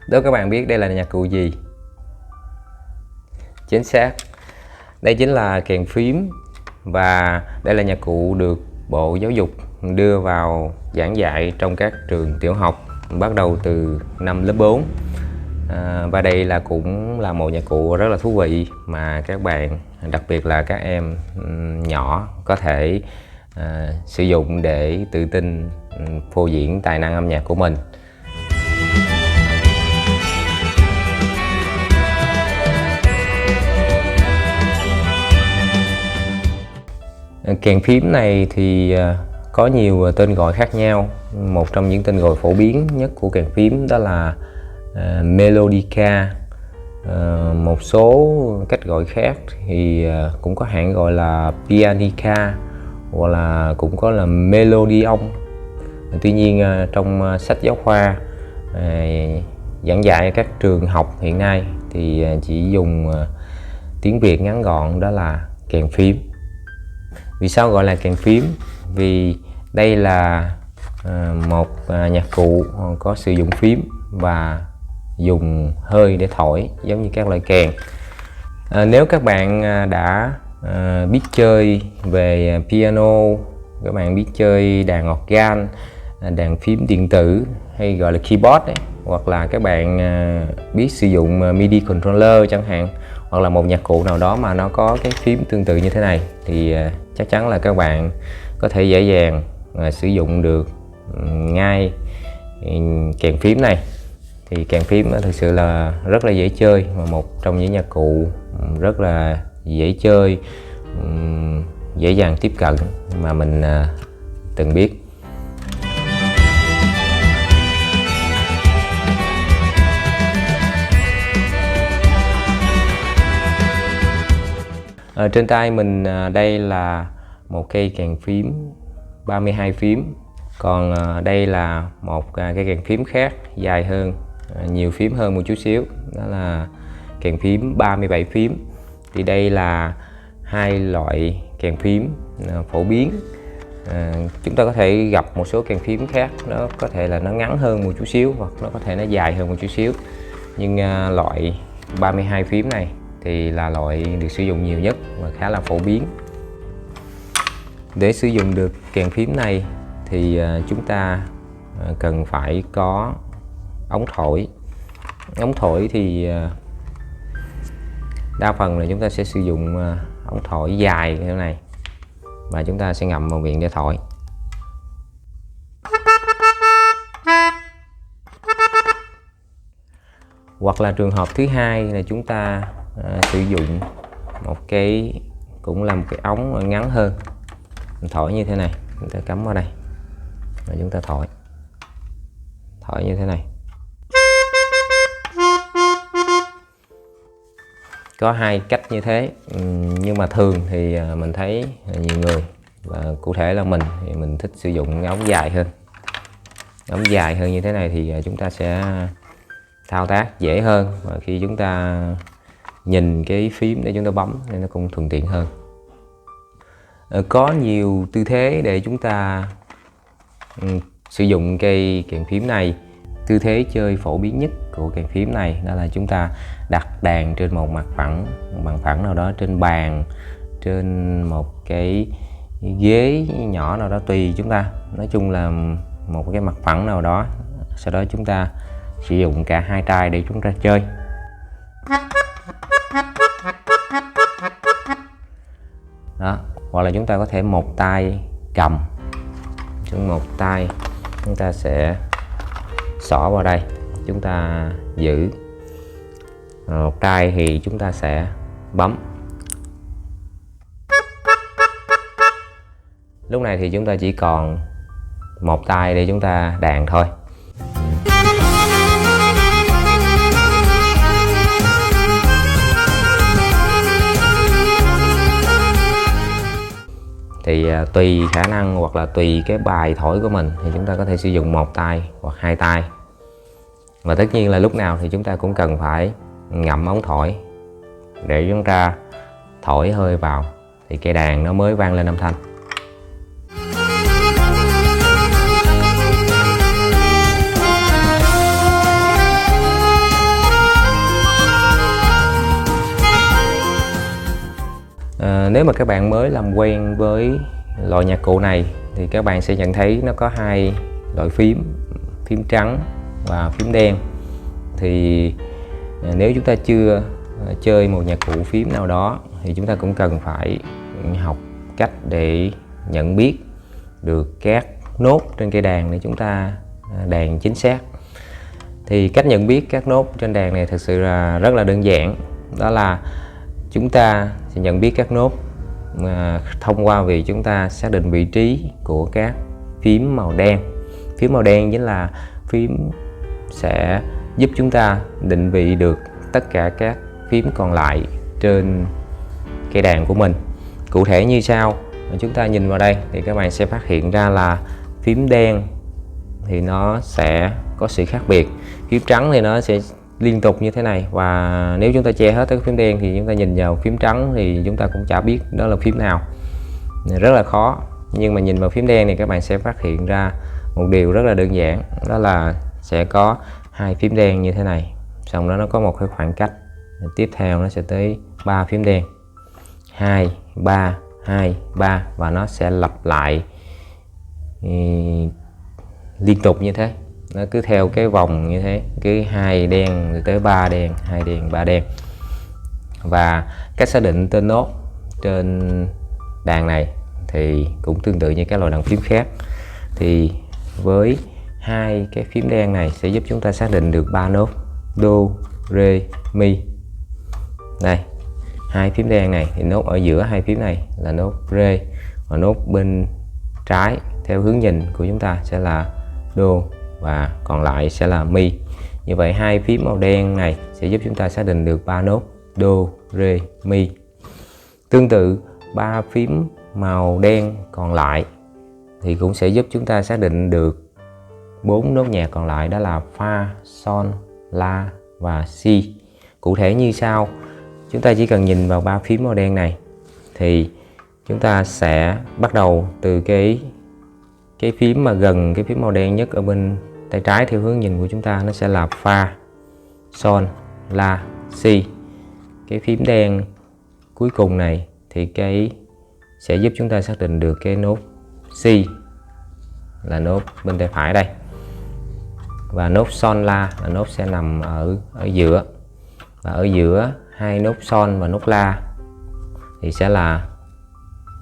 Đố các bạn biết đây là nhạc cụ gì? Chính xác, đây chính là kèn phím. Và đây là nhạc cụ được Bộ Giáo dục đưa vào giảng dạy trong các trường tiểu học bắt đầu từ năm lớp 4. Và đây cũng là một nhạc cụ rất là thú vị mà các bạn, đặc biệt là các em nhỏ, có thể sử dụng để tự tin phô diễn tài năng âm nhạc của mình. Kèn phím này thì có nhiều tên gọi khác nhau. Một trong những tên gọi phổ biến nhất của kèn phím đó là melodica. Một số cách gọi khác thì cũng có hãng gọi là pianica, hoặc là cũng có là melodeon. Tuy nhiên trong sách giáo khoa giảng dạy các trường học hiện nay thì chỉ dùng tiếng Việt ngắn gọn đó là kèn phím. Vì sao gọi là kèn phím? Vì đây là một nhạc cụ có sử dụng phím và dùng hơi để thổi giống như các loại kèn. Nếu các bạn đã biết chơi về piano, các bạn biết chơi đàn organ, đàn phím điện tử hay gọi là keyboard ấy, hoặc là các bạn biết sử dụng MIDI controller chẳng hạn, hoặc là một nhạc cụ nào đó mà nó có cái phím tương tự như thế này, thì chắc chắn là các bạn có thể dễ dàng sử dụng được ngay kèn phím này. Thì kèn phím thực sự là rất là dễ chơi, và một trong những nhạc cụ rất là dễ chơi, dễ dàng tiếp cận mà mình từng biết. Trên tay mình đây là một cây kèn phím 32 phím, còn đây là một cây kèn phím khác dài hơn, nhiều phím hơn một chút xíu, đó là kèn phím 37 phím. Thì đây là hai loại kèn phím phổ biến. Chúng ta có thể gặp một số kèn phím khác, nó có thể là nó ngắn hơn một chút xíu, hoặc nó có thể nó dài hơn một chút xíu, nhưng loại 32 phím này thì là loại được sử dụng nhiều nhất và khá là phổ biến. Để sử dụng được kèn phím này thì chúng ta cần phải có ống thổi. Ống thổi thì đa phần là chúng ta sẽ sử dụng ống thổi dài như thế này, và chúng ta sẽ ngậm vào miệng để thổi. Hoặc là trường hợp thứ hai là chúng ta sử dụng một cái, cũng là một cái ống ngắn hơn, mình thổi như thế này, chúng ta cắm vào đây và chúng ta thổi như thế này. Có hai cách như thế, nhưng mà thường thì mình thấy nhiều người, và cụ thể là mình, thì mình thích sử dụng cái ống dài hơn. Ống dài hơn như thế này thì chúng ta sẽ thao tác dễ hơn, và khi chúng ta nhìn cái phím để chúng ta bấm nên nó cũng thuận tiện hơn. Có nhiều tư thế để chúng ta sử dụng cây kèn phím này. Tư thế chơi phổ biến nhất của kèn phím này đó là chúng ta đặt đàn trên một mặt phẳng nào đó, trên bàn, trên một cái ghế nhỏ nào đó tùy chúng ta. Nói chung là một cái mặt phẳng nào đó. Sau đó chúng ta sử dụng cả hai tay để chúng ta chơi. Đó, hoặc là chúng ta có thể một tay cầm, một tay chúng ta sẽ xỏ vào đây, chúng ta giữ, một tay thì chúng ta sẽ bấm. Lúc này thì chúng ta chỉ còn một tay để chúng ta đàn thôi. Thì tùy khả năng hoặc là tùy cái bài thổi của mình thì chúng ta có thể sử dụng một tay hoặc hai tay. Và tất nhiên là lúc nào thì chúng ta cũng cần phải ngậm ống thổi để chúng ta thổi hơi vào thì cây đàn nó mới vang lên âm thanh. Nếu mà các bạn mới làm quen với loại nhạc cụ này thì các bạn sẽ nhận thấy nó có hai loại phím, phím trắng và phím đen. Thì nếu chúng ta chưa chơi một nhạc cụ phím nào đó thì chúng ta cũng cần phải học cách để nhận biết được các nốt trên cây đàn để chúng ta đàn chính xác. Thì cách nhận biết các nốt trên đàn này thực sự là rất là đơn giản. Đó là chúng ta sẽ nhận biết các nốt thông qua việc chúng ta xác định vị trí của các phím màu đen. Phím màu đen chính là phím sẽ giúp chúng ta định vị được tất cả các phím còn lại trên cây đàn của mình. Cụ thể như sau, chúng ta nhìn vào đây thì các bạn sẽ phát hiện ra là phím đen thì nó sẽ có sự khác biệt, phím trắng thì nó sẽ liên tục như thế này, và nếu chúng ta che hết các phím đen thì chúng ta nhìn vào phím trắng thì chúng ta cũng chả biết đó là phím nào, rất là khó. Nhưng mà nhìn vào phím đen thì các bạn sẽ phát hiện ra một điều rất là đơn giản, đó là sẽ có hai phím đen như thế này, xong đó nó có một cái khoảng cách, tiếp theo nó sẽ tới 3 phím đen, 2 3 2 3, và nó sẽ lặp lại liên tục như thế. Nó cứ theo cái vòng như thế, cứ 2 đen rồi tới 3 đen, 2 đen 3 đen. Và cách xác định tên nốt trên đàn này thì cũng tương tự như các loại đàn phím khác. Thì với hai cái phím đen này sẽ giúp chúng ta xác định được 3 nốt do, re, mi. Đây, hai phím đen này thì nốt ở giữa hai phím này là nốt re, và nốt bên trái theo hướng nhìn của chúng ta sẽ là do, và còn lại sẽ là mi. Như vậy hai phím màu đen này sẽ giúp chúng ta xác định được 3 nốt do, re, mi. Tương tự, 3 phím màu đen còn lại thì cũng sẽ giúp chúng ta xác định được 4 nốt nhạc còn lại, đó là fa, son, la và si. Cụ thể như sau, chúng ta chỉ cần nhìn vào 3 phím màu đen này thì chúng ta sẽ bắt đầu từ cái phím mà gần cái phím màu đen nhất ở bên tay trái theo hướng nhìn của chúng ta, nó sẽ là fa, son, la, si. Cái phím đen cuối cùng này thì cái sẽ giúp chúng ta xác định được cái nốt si là nốt bên tay phải đây, và nốt son la là nốt sẽ nằm ở giữa, và ở giữa hai nốt son và nốt la thì sẽ là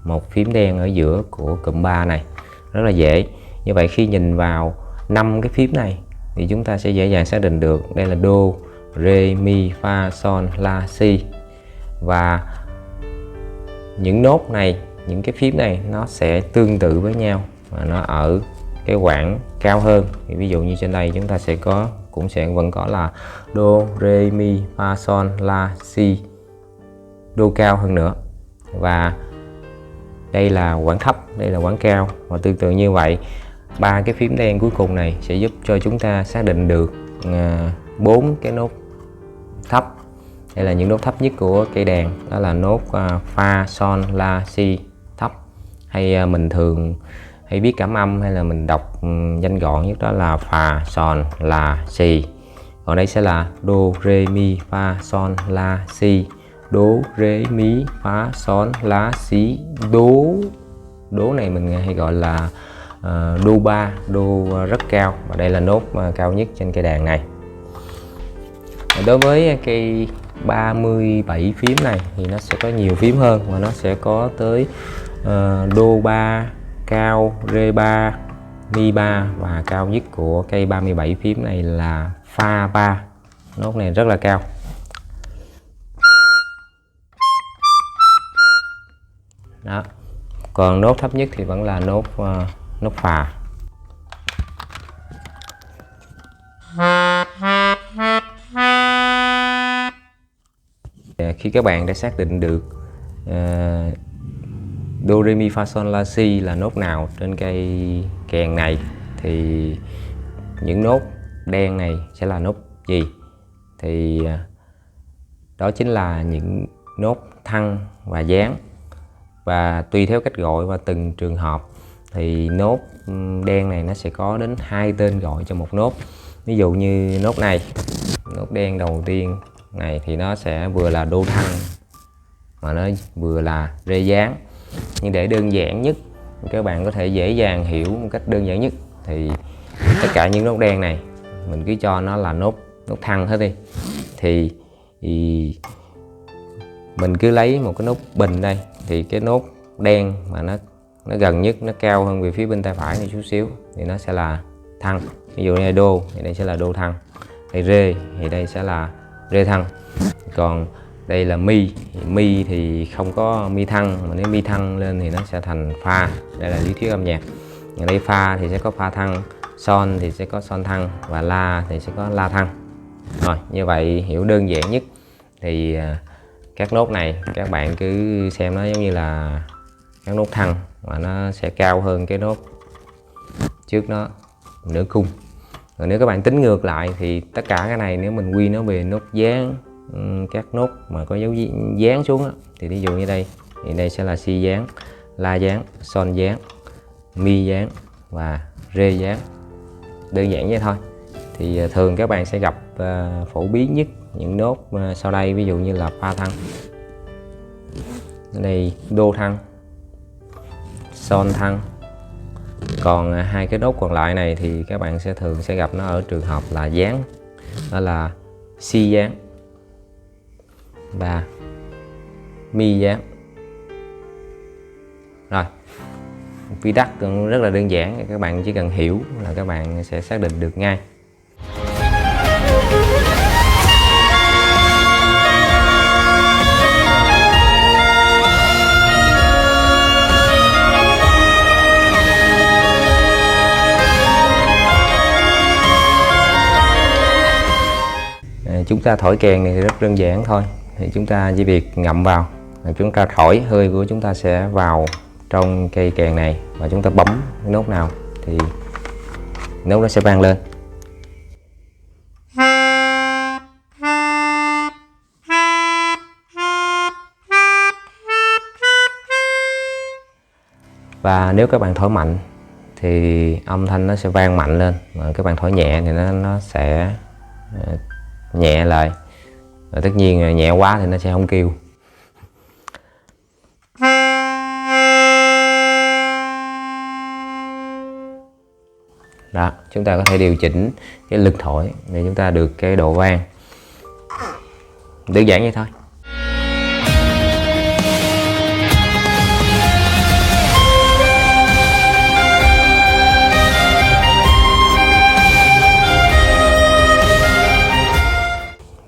một phím đen ở giữa của cụm 3 này, rất là dễ. Như vậy khi nhìn vào 5 cái phím này thì chúng ta sẽ dễ dàng xác định được đây là do, re, mi, fa, son, la, si. Và những nốt này, những cái phím này nó sẽ tương tự với nhau và nó ở cái quãng cao hơn. Thì ví dụ như trên đây chúng ta sẽ có, cũng sẽ vẫn có là do, re, mi, fa, son, la, si, do cao hơn nữa, và đây là quãng thấp, đây là quãng cao. Và tương tự như vậy, 3 cái phím đen cuối cùng này sẽ giúp cho chúng ta xác định được 4 cái nốt thấp. Đây là những nốt thấp nhất của cây đàn, đó là nốt fa, son, la, si thấp, hay mình thường hay viết cảm âm hay là mình đọc nhanh gọn nhất đó là fa, son, la, si. Còn đây sẽ là do, re, mi, fa, son, la, si, do, re, mi, fa, son, la, si, do. Đố này mình hay gọi là do 3, do rất cao, và đây là nốt cao nhất trên cây đàn này. Đối với cây 37 phím này thì nó sẽ có nhiều phím hơn, và nó sẽ có tới do 3 cao, re 3, mi 3, và cao nhất của cây 37 phím này là fa 3. Nốt này rất là cao. Đó. Còn nốt thấp nhất thì vẫn là nốt phà. Khi các bạn đã xác định được do, re, mi, fa, son, la, si là nốt nào trên cây kèn này thì những nốt đen này sẽ là nốt gì, thì đó chính là những nốt thăng và gián. Và tùy theo cách gọi và từng trường hợp thì nốt đen này nó sẽ có đến 2 tên gọi cho một nốt. Ví dụ như nốt này, nốt đen đầu tiên này thì nó sẽ vừa là đô thăng mà nó vừa là rê dáng. Nhưng để đơn giản nhất, các bạn có thể dễ dàng hiểu một cách đơn giản nhất thì tất cả những nốt đen này mình cứ cho nó là nốt thăng hết đi. Thì mình cứ lấy một cái nốt bình đây, thì cái nốt đen mà nó gần nhất, nó cao hơn về phía bên tay phải này chút xíu thì nó sẽ là thăng. Ví dụ như là đô thì đây sẽ là đô thăng, đây rê thì đây sẽ là rê thăng. Còn đây là mi thì không có mi thăng, mà nếu mi thăng lên thì nó sẽ thành pha. Đây là lý thuyết âm nhạc. Ở đây pha thì sẽ có pha thăng, son thì sẽ có son thăng, và la thì sẽ có la thăng. Rồi, như vậy hiểu đơn giản nhất. Thì các nốt này các bạn cứ xem nó giống như là các nốt thăng, mà nó sẽ cao hơn cái nốt trước nó nửa cung. Còn nếu các bạn tính ngược lại thì tất cả cái này nếu mình quy nó về nốt dáng, các nốt mà có dấu dáng xuống đó, thì ví dụ như đây thì đây sẽ là si dáng, la dáng, son dáng, mi dáng và rê dáng. Đơn giản vậy thôi. Thì thường các bạn sẽ gặp phổ biến nhất những nốt sau đây, ví dụ như là pha thăng, đây đô thăng, son thăng. Còn hai cái nốt còn lại này thì các bạn sẽ thường sẽ gặp nó ở trường hợp là dáng, đó là si dáng và mi dáng. Rồi, quy tắc cũng rất là đơn giản, các bạn chỉ cần hiểu là các bạn sẽ xác định được ngay. Chúng ta thổi kèn này thì rất đơn giản thôi. Thì chúng ta chỉ việc ngậm vào, chúng ta thổi, hơi của chúng ta sẽ vào trong cây kèn này và chúng ta bấm cái nốt nào thì nốt nó sẽ vang lên. Và nếu các bạn thổi mạnh thì âm thanh nó sẽ vang mạnh lên, mà các bạn thổi nhẹ thì nó sẽ nhẹ lại. Và tất nhiên nhẹ quá thì nó sẽ không kêu. Đó, chúng ta có thể điều chỉnh cái lực thổi để chúng ta được cái độ vang. Đơn giản vậy thôi.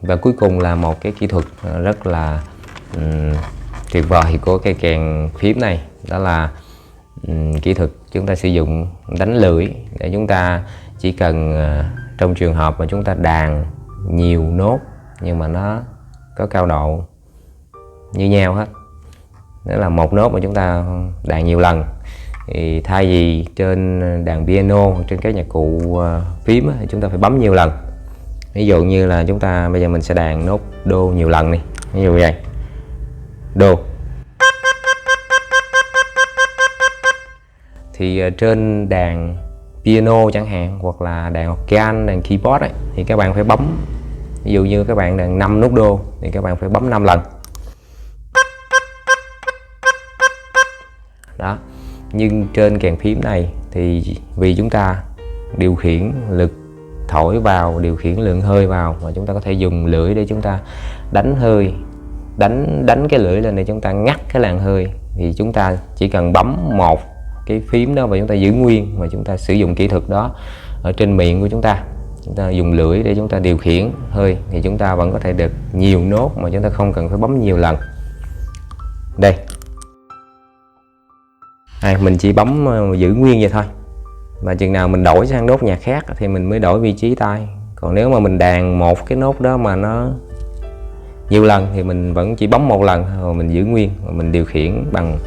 Và cuối cùng là một cái kỹ thuật rất là tuyệt vời của cây kèn phím này, đó là kỹ thuật chúng ta sử dụng đánh lưỡi. Để chúng ta chỉ cần trong trường hợp mà chúng ta đàn nhiều nốt nhưng mà nó có cao độ như nhau hết, đó là một nốt mà chúng ta đàn nhiều lần, thì thay vì trên đàn piano trên các nhạc cụ phím thì chúng ta phải bấm nhiều lần. Ví dụ như là chúng ta bây giờ mình sẽ đàn nốt đô nhiều lần đi, ví dụ vậy, đô. Thì trên đàn piano chẳng hạn, hoặc là đàn organ, đàn keyboard ấy, thì các bạn phải bấm, ví dụ như các bạn đàn 5 nốt đô thì các bạn phải bấm 5 lần. Đó. Nhưng trên kèn phím này thì vì chúng ta điều khiển lực thổi vào, điều khiển lượng hơi vào, và chúng ta có thể dùng lưỡi để chúng ta đánh hơi, đánh cái lưỡi lên để chúng ta ngắt cái làn hơi, thì chúng ta chỉ cần bấm một cái phím đó và chúng ta giữ nguyên, và chúng ta sử dụng kỹ thuật đó ở trên miệng của chúng ta dùng lưỡi để chúng ta điều khiển hơi, thì chúng ta vẫn có thể được nhiều nốt mà chúng ta không cần phải bấm nhiều lần. Đây, mình chỉ bấm giữ nguyên vậy thôi, và chừng nào mình đổi sang nốt nhạc khác thì mình mới đổi vị trí tay. Còn nếu mà mình đàn một cái nốt đó mà nó nhiều lần thì mình vẫn chỉ bấm một lần rồi mình giữ nguyên, và mình điều khiển bằng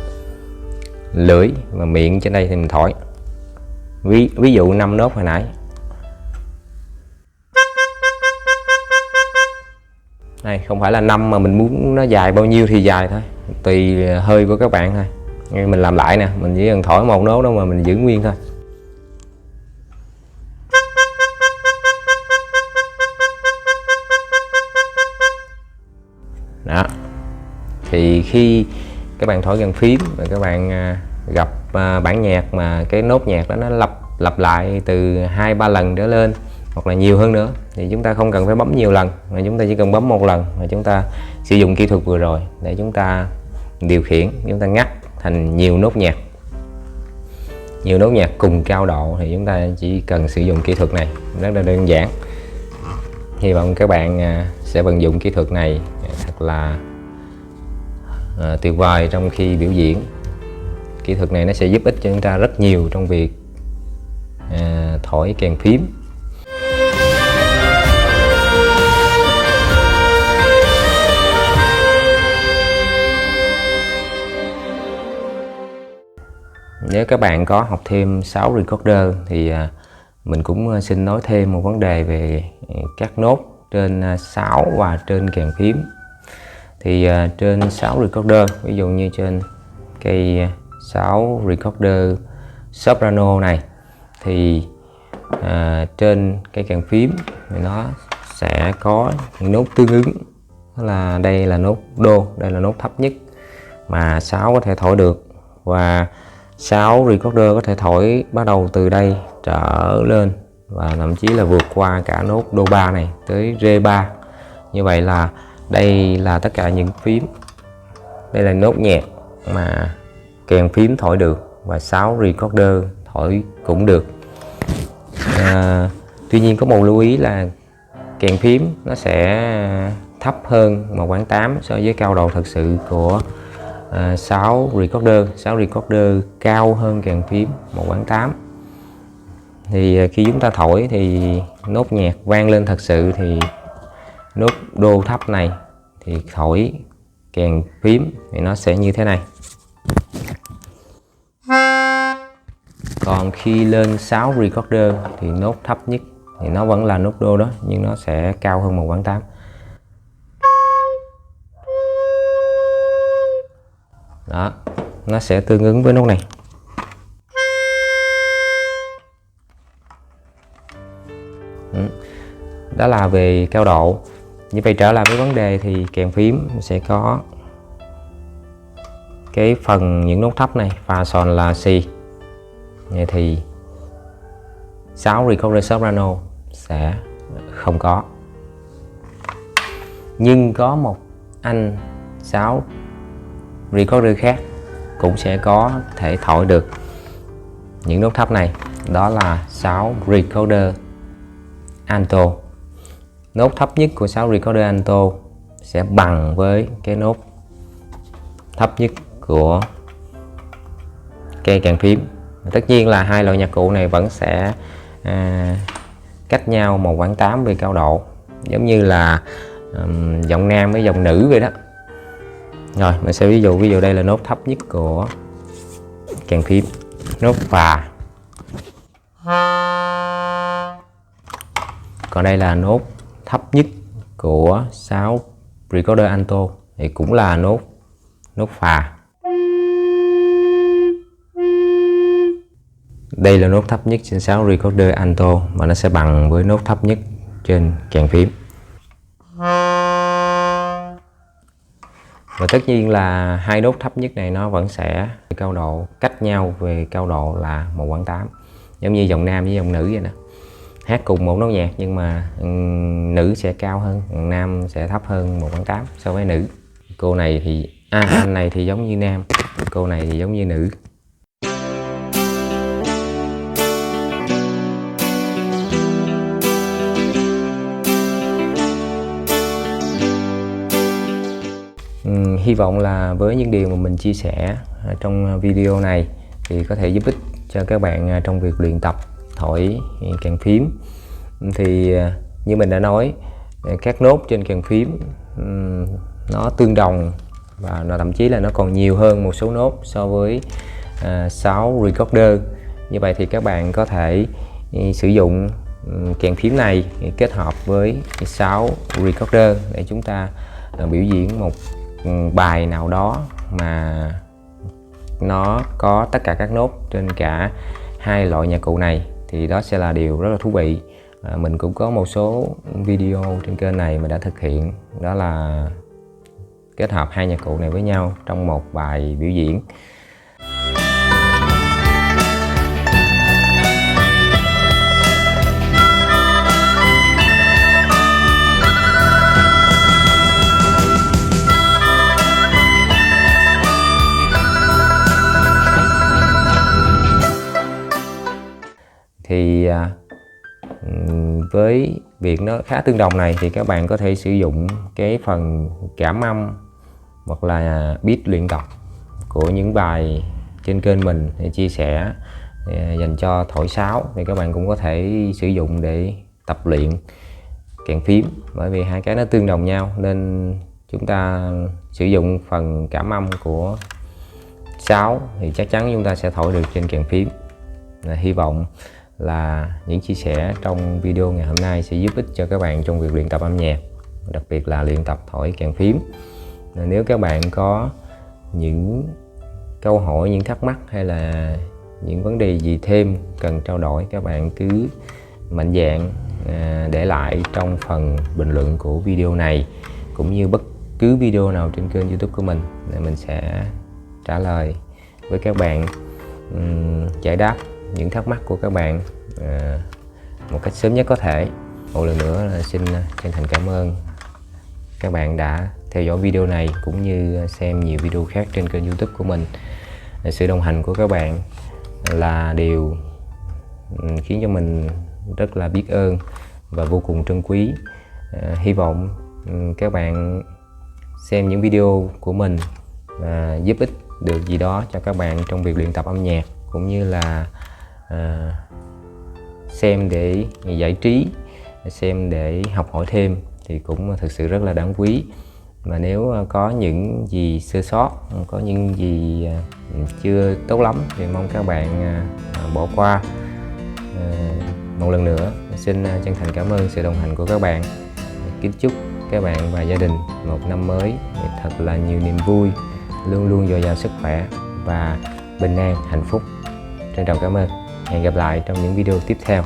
lưỡi và miệng trên đây thì mình thổi. Ví dụ 5 nốt hồi nãy. Này không phải là 5 mà mình muốn nó dài bao nhiêu thì dài thôi, tùy hơi của các bạn thôi. Mình làm lại nè, mình chỉ cần thổi một nốt đó mà mình giữ nguyên thôi. Đó. Thì khi các bạn thổi gần phím và các bạn gặp bản nhạc mà cái nốt nhạc đó nó lặp lại từ 2-3 lần trở lên hoặc là nhiều hơn nữa, thì chúng ta không cần phải bấm nhiều lần, mà chúng ta chỉ cần bấm một lần, và chúng ta sử dụng kỹ thuật vừa rồi để chúng ta điều khiển, chúng ta ngắt thành nhiều nốt nhạc cùng cao độ. Thì chúng ta chỉ cần sử dụng kỹ thuật này rất là đơn giản. Hy vọng các bạn sẽ vận dụng kỹ thuật này thật là tuyệt vời trong khi biểu diễn. Kỹ thuật này nó sẽ giúp ích cho chúng ta rất nhiều trong việc thổi kèn phím. Nếu các bạn có học thêm sáo recorder thì mình cũng xin nói thêm một vấn đề về các nốt trên sáo và trên kèn phím. Thì trên sáo recorder, ví dụ như trên cây sáo recorder soprano này, thì trên cây kèn phím thì nó sẽ có những nốt tương ứng. Đó là đây là nốt đô, đây là nốt thấp nhất mà sáo có thể thổi được, và sáo recorder có thể thổi bắt đầu từ đây trở lên và thậm chí là vượt qua cả nốt đô 3 này tới rê 3. Như vậy là đây là tất cả những phím, đây là nốt nhạc mà kèn phím thổi được và sáo recorder thổi cũng được. Tuy nhiên có một lưu ý là kèn phím nó sẽ thấp hơn 1/8 so với cao độ thực sự của sáo recorder. Sáo recorder cao hơn kèn phím 1/8. Thì khi chúng ta thổi thì nốt nhạc vang lên thật sự thì nốt đô thấp này thì thổi kèn phím thì nó sẽ như thế này. Còn khi lên sáo recorder thì nốt thấp nhất thì nó vẫn là nốt đô đó, nhưng nó sẽ cao hơn 1/8. Đó, nó sẽ tương ứng với nốt này. Đó là về cao độ. Như vậy trở lại với vấn đề thì kèn phím sẽ có cái phần những nốt thấp này, fa, sol, la, si. Vậy thì sáo recorder soprano sẽ không có. Nhưng có một anh sáo recorder khác cũng sẽ có thể thổi được những nốt thấp này, đó là sáo recorder alto. Nốt thấp nhất của sáo recorder alto sẽ bằng với cái nốt thấp nhất của cây kèn phím. Tất nhiên là hai loại nhạc cụ này vẫn sẽ cách nhau 1/8 về cao độ, giống như là giọng nam với giọng nữ vậy đó. Rồi mình sẽ ví dụ đây là nốt thấp nhất của kèn phím, nốt phà. Còn đây là nốt thấp nhất của sáo recorder alto thì cũng là nốt phà. Đây là nốt thấp nhất trên sáo recorder alto và nó sẽ bằng với nốt thấp nhất trên kèn phím. Và tất nhiên là hai nốt thấp nhất này nó vẫn sẽ cao độ cách nhau về cao độ là 1/8, giống như giọng nam với giọng nữ vậy nè. Hát cùng một nốt nhạc nhưng mà nữ sẽ cao hơn, nam sẽ thấp hơn 1/8 so với nữ. Cô này thì anh này thì giống như nam, cô này thì giống như nữ. Hy vọng là với những điều mà mình chia sẻ trong video này thì có thể giúp ích cho các bạn trong việc luyện tập thổi kèn phím. Thì như mình đã nói, các nốt trên kèn phím nó tương đồng và nó thậm chí là nó còn nhiều hơn một số nốt so với sáo recorder. Như vậy thì các bạn có thể sử dụng kèn phím này kết hợp với sáo recorder để chúng ta biểu diễn một bài nào đó mà nó có tất cả các nốt trên cả hai loại nhạc cụ này, thì đó sẽ là điều rất là thú vị. Mình cũng có một số video trên kênh này mà đã thực hiện, đó là kết hợp hai nhạc cụ này với nhau trong một bài biểu diễn. Thì với việc nó khá tương đồng này thì các bạn có thể sử dụng cái phần cảm âm hoặc là beat luyện tập của những bài trên kênh mình để chia sẻ dành cho thổi sáo, thì các bạn cũng có thể sử dụng để tập luyện kèn phím. Bởi vì hai cái nó tương đồng nhau nên chúng ta sử dụng phần cảm âm của sáo thì chắc chắn chúng ta sẽ thổi được trên kèn phím. Hy vọng là những chia sẻ trong video ngày hôm nay sẽ giúp ích cho các bạn trong việc luyện tập âm nhạc, đặc biệt là luyện tập thổi kèn phím. Nếu các bạn có những câu hỏi, những thắc mắc hay là những vấn đề gì thêm cần trao đổi, các bạn cứ mạnh dạn để lại trong phần bình luận của video này, cũng như bất cứ video nào trên kênh YouTube của mình, để mình sẽ trả lời với các bạn, giải đáp những thắc mắc của các bạn một cách sớm nhất có thể. Một lần nữa là xin chân thành cảm ơn các bạn đã theo dõi video này cũng như xem nhiều video khác trên kênh YouTube của mình. Sự đồng hành của các bạn là điều khiến cho mình rất là biết ơn và vô cùng trân quý. Hy vọng các bạn xem những video của mình giúp ích được gì đó cho các bạn trong việc luyện tập âm nhạc, cũng như là xem để giải trí, xem để học hỏi thêm thì cũng thực sự rất là đáng quý. Mà nếu có những gì sơ sót, có những gì chưa tốt lắm thì mong các bạn bỏ qua. Một lần nữa xin chân thành cảm ơn sự đồng hành của các bạn. Kính chúc các bạn và gia đình một năm mới thật là nhiều niềm vui, luôn luôn dồi dào sức khỏe và bình an, hạnh phúc. Trân trọng cảm ơn. Hẹn gặp lại trong những video tiếp theo.